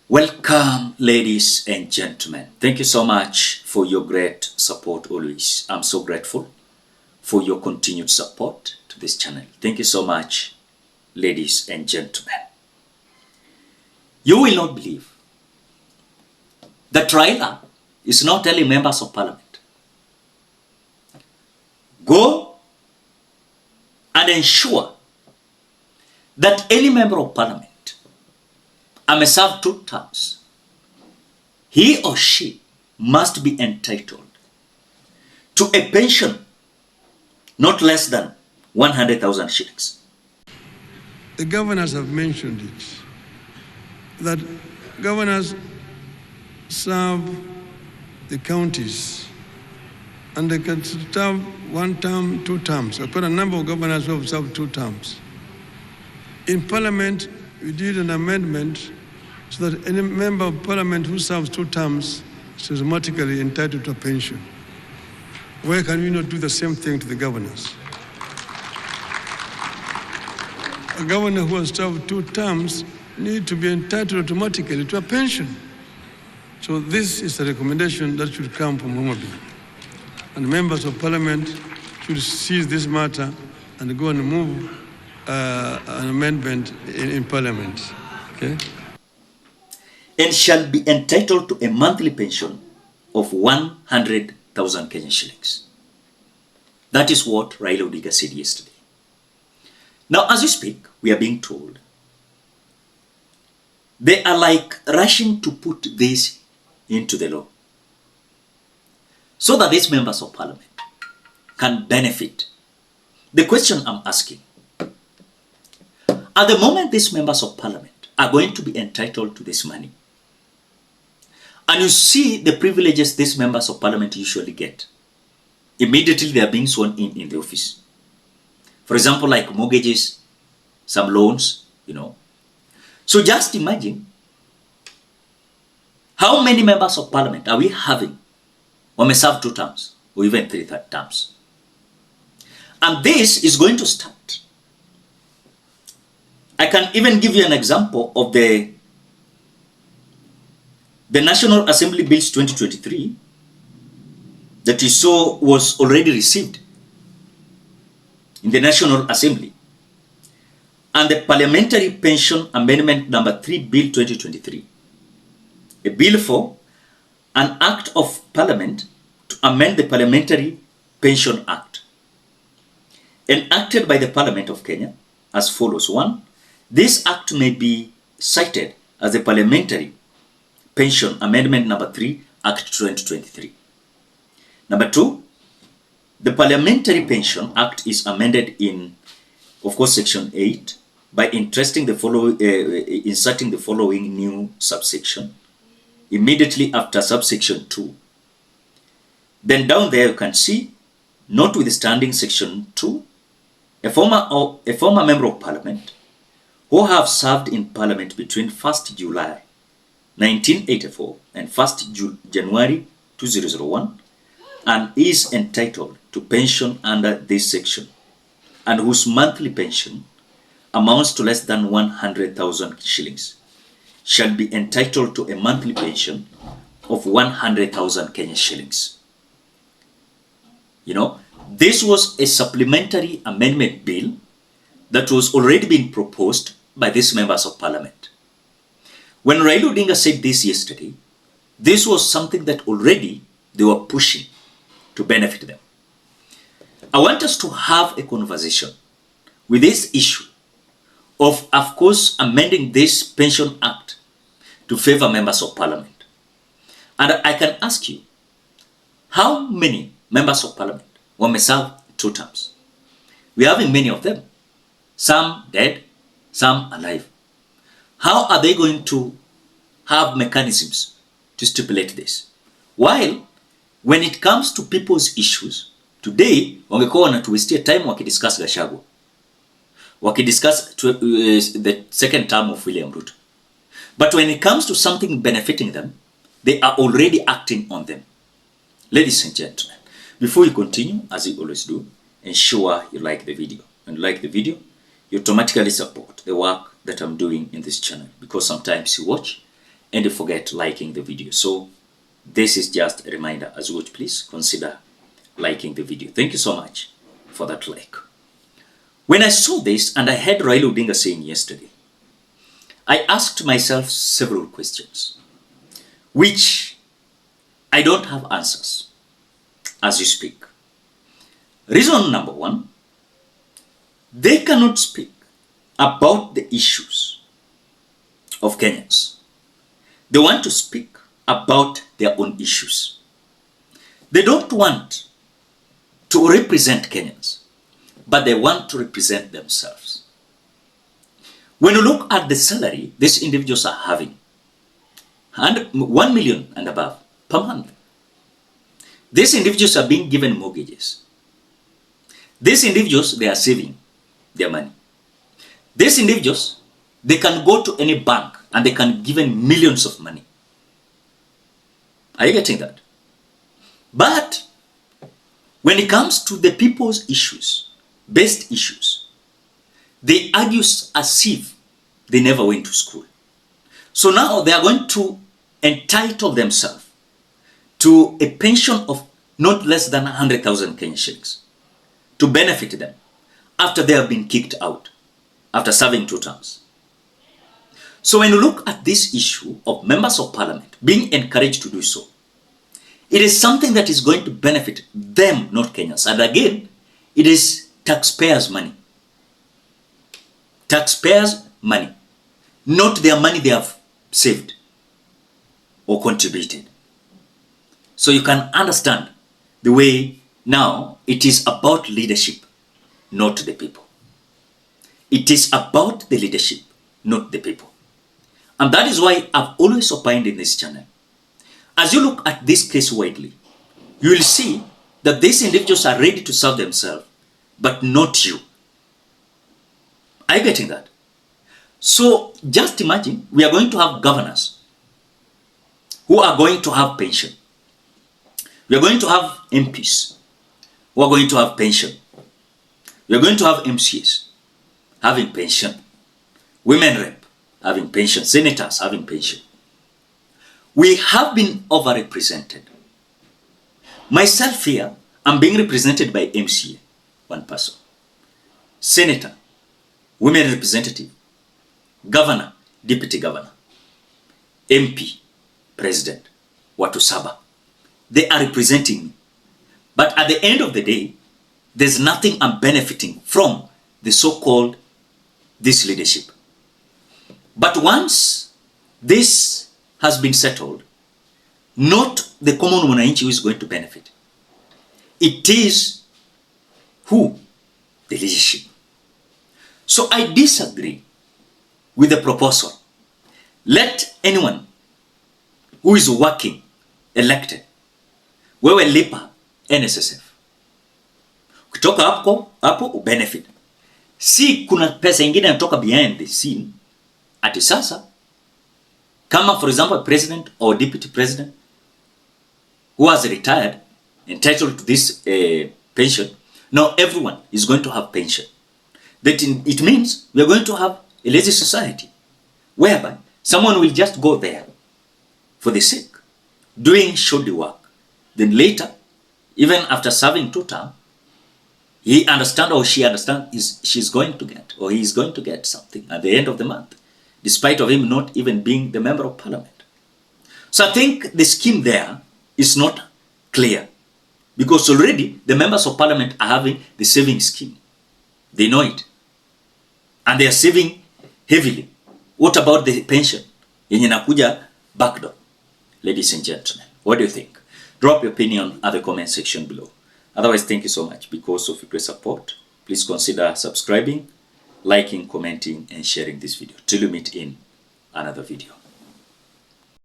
Welcome, ladies and gentlemen. Thank you so much for your great support always. I'm so grateful for your continued support to this channel. Thank you so much, ladies and gentlemen. You will not believe that Raila is now telling members of parliament, go and ensure that any member of parliament may serve 2 terms. He or she must be entitled to a pension not less than 100,000 shillings. The governors have mentioned it, that governors serve the counties and they can serve 1 term, 2 terms. I've got a number of governors who have served 2 terms. In Parliament, we did an amendment so that any member of Parliament who serves 2 terms is automatically entitled to a pension. Why can we not do the same thing to the governors? A governor who has served 2 terms needs to be entitled automatically to a pension. So this is a recommendation that should come from Homabi. And members of Parliament should seize this matter and go and move an amendment in Parliament. Okay? And shall be entitled to a monthly pension of 100,000 Kenyan shillings. That is what Raila Odinga said yesterday. Now, as we speak, we are being told they are like rushing to put this into the law so that these members of parliament can benefit. The question I'm asking, at the moment these members of parliament are going to be entitled to this money, and you see the privileges these members of parliament usually get, immediately they are being sworn in the office. For example, like mortgages, some loans, So just imagine how many members of parliament are we having who may serve 2 terms or even 3 terms. And this is going to start. I can even give you an example of the National Assembly Bills 2023 that you saw was already received in the National Assembly, and the Parliamentary Pension Amendment Number 3 Bill 2023, a bill for an Act of Parliament to amend the Parliamentary Pension Act, enacted by the Parliament of Kenya as follows. 1. This Act may be cited as the Parliamentary Pension Amendment Number 3 Act 2023. Number 2. The Parliamentary Pension Act is amended in, of course, Section 8 by inserting the following new subsection immediately after subsection 2. Then down there you can see, notwithstanding Section 2, a former member of Parliament who have served in Parliament between 1st July 1984 and 1st January 2001 and is entitled to pension under this section, and whose monthly pension amounts to less than 100,000 shillings, shall be entitled to a monthly pension of 100,000 Kenyan shillings. This was a supplementary amendment bill that was already being proposed by these members of parliament. When Raila Odinga said this yesterday, this was something that already they were pushing to benefit them. I want us to have a conversation with this issue of course, amending this Pension Act to favor members of parliament. And I can ask you, how many members of parliament may serve 2 terms? We are having many of them, some dead, some alive. How are they going to have mechanisms to stipulate this? While when it comes to people's issues, today wangekuwa wanatuwestia time wakidiscuss Gachagua, wakidiscuss the 2nd term of William Ruto. But when it comes to something benefiting them, they are already acting on them. Ladies and gentlemen, before you continue, as you always do, ensure you like the video. When you like the video, you automatically support the work that I'm doing in this channel, because sometimes you watch and forget liking the video. So this is just a reminder. As you watch, please consider liking the video. Thank you so much for that like. When I saw this and I heard Raila Odinga saying yesterday, I asked myself several questions, which I don't have answers as you speak. Reason number one, they cannot speak about the issues of Kenyans. They want to speak about their own issues. They don't want to represent Kenyans, but they want to represent themselves. When you look at the salary these individuals are having, 1 million and above per month, these individuals are being given mortgages. These individuals, they are saving their money. These individuals, they can go to any bank and they can give them millions of money. Are you getting that? But when it comes to the people's issues, best issues, they argue as if they never went to school. So now they are going to entitle themselves to a pension of not less than 100,000 Kenyan shillings to benefit them after they have been kicked out, after serving 2 terms. So when you look at this issue of members of parliament being encouraged to do so, it is something that is going to benefit them, not Kenyans. And again, it is taxpayers' money. Taxpayers' money, not their money they have saved or contributed. So you can understand the way now it is about leadership, not the people. It is about the leadership, not the people. And that is why I've always opined in this channel. As you look at this case widely, you will see that these individuals are ready to serve themselves, but not you. Are you getting that? So just imagine we are going to have governors who are going to have pension. We are going to have MPs who are going to have pension. We are going to have MCs having pension. Women rep having pension. Senators having pension. We have been overrepresented. Myself here, I'm being represented by MCA, one person. Senator, women representative, governor, deputy governor, MP, president, watu saba. They are representing me. But at the end of the day, there's nothing I'm benefiting from the so-called this leadership. But once this has been settled, not the common mwananchi who is going to benefit. It is who? The leadership. So I disagree with the proposal. Let anyone who is working, elected, wewe lipa NSSF. Ukitoka hapo ubenefit. Si kuna pesa ingine inatoka behind the scene, ati sasa, kama for example a president or deputy president who has retired, entitled to this pension, now everyone is going to have pension. It means we are going to have a lazy society, whereby someone will just go there for the sake, doing shoddy work. Then later, even after serving 2 terms, he understand or she understand she's going to get or he is going to get something at the end of the month, despite of him not even being the member of parliament. So I think the scheme there is not clear, because already the members of parliament are having the saving scheme. They know it. And they are saving heavily. What about the pension? Yenye nakuja backdoor. Ladies and gentlemen, what do you think? Drop your opinion at the comment section below. Otherwise, thank you so much. Because of your support, please consider subscribing, liking, commenting, and sharing this video. Till we meet in another video.